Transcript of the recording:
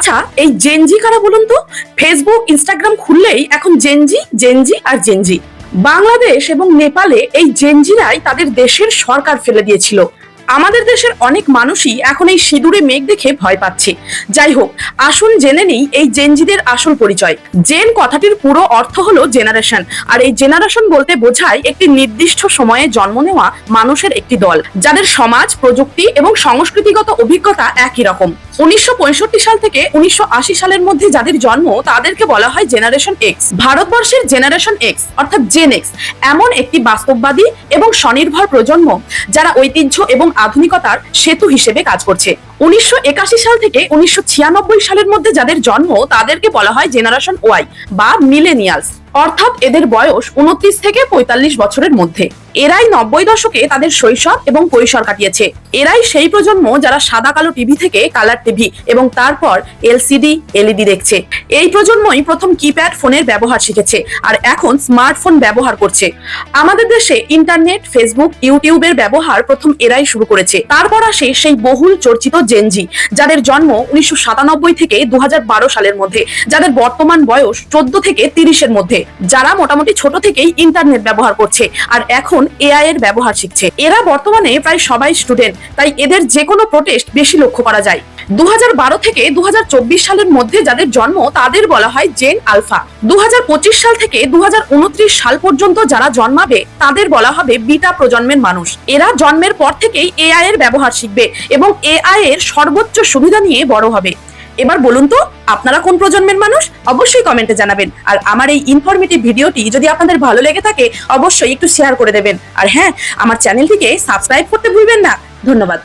আচ্ছা, এই জেনজি কারা বলুন তো? ফেসবুক ইনস্টাগ্রাম খুললেই এখন জেনজি জেনজি আর জেনজি। বাংলাদেশ এবং নেপালে এই জেনজিরাই তাদের দেশের সরকার ফেলে দিয়েছিল। আমাদের দেশের অনেক মানুষই এখন এই সিঁদুরে মেঘ দেখে ভয় পাচ্ছে। যাই হোক, আসুন জেনে নিই এই জেনজিদের আসল পরিচয়। জেন কথাটির পুরো অর্থ হলো জেনারেশন, আর এই জেনারেশন বলতে বোঝায় একটি নির্দিষ্ট সময়ে জন্ম নেওয়া মানুষের একটি দল, যাদের সমাজ, প্রযুক্তি এবং সংস্কৃতিগত অভিজ্ঞতা একই রকম। 1965 সাল থেকে 1980 সালের মধ্যে যাদের জন্ম তাদেরকে বলা হয় জেনারেশন এক্স। ভারতবর্ষের জেনারেশন এক্স অর্থাৎ জেন এক্স এমন একটি বাস্তববাদী এবং স্বনির্ভর প্রজন্ম যারা ঐতিহ্য এবং আধুনিকতার সেতু হিসেবে কাজ করছে। 1981 সাল থেকে 1996 সালের মধ্যে যাদের জন্ম তাদেরকে বলা হয় জেনারেশন ওয়াই বা মিলেনিয়ালস, অর্থাৎ এদের বয়স 29 থেকে 45 বছরের মধ্যে। এরাই 90 দশকে তাদের শৈশব এবং কৈশোর কাটিয়েছে। এরাই সেই প্রজন্ম যারা সাদা কালো টিভি থেকে কালার টিভি এবং তারপর এলসিডি এলইডি দেখছে। এই প্রজন্মই প্রথম কিপ্যাড ফোনের ব্যবহার শিখেছে আর এখন স্মার্টফোন ব্যবহার করছে। আমাদের দেশে ইন্টারনেট, ফেসবুক, ইউটিউবের ব্যবহার প্রথম এরাই শুরু করেছে। তারপর আসে সেই বহুল চর্চিত জেনজি, যাদের জন্ম 1997 থেকে 2012 সালের মধ্যে, যাদের বর্তমান বয়স 14 থেকে 30 এর মধ্যে, যারা মোটামুটি ছোট থেকেই ইন্টারনেট ব্যবহার করছে আর এখন এআই এর ব্যবহার শিখছে। এরা বর্তমানে প্রায় সবাই স্টুডেন্ট, তাই এদের যে কোনো প্রোটেস্ট বেশি লক্ষ্য করা যায়। 2012 থেকে 2024 সালের মধ্যে যাদের জন্ম তাদের বলা হয় জেন আলফা। 2025 সাল থেকে 2029 সাল পর্যন্ত যারা জন্মাবে তাদের বলা হবে বিটা প্রজন্মের মানুষ। এরা জন্মের পর থেকেই এআই এর ব্যবহার শিখবে এবং এআই এর সর্বোচ্চ সুবিধা নিয়ে বড় হবে। এবার বলুন তো আপনারা কোন প্রজন্মের মানুষ? অবশ্যই কমেন্টে জানাবেন। আর আমার এই ইনফরমেটিভ ভিডিওটি যদি আপনাদের ভালো লেগে থাকে অবশ্যই একটু শেয়ার করে দেবেন। আর হ্যাঁ, আমার চ্যানেলটিকে সাবস্ক্রাইব করতে ভুলবেন না। ধন্যবাদ।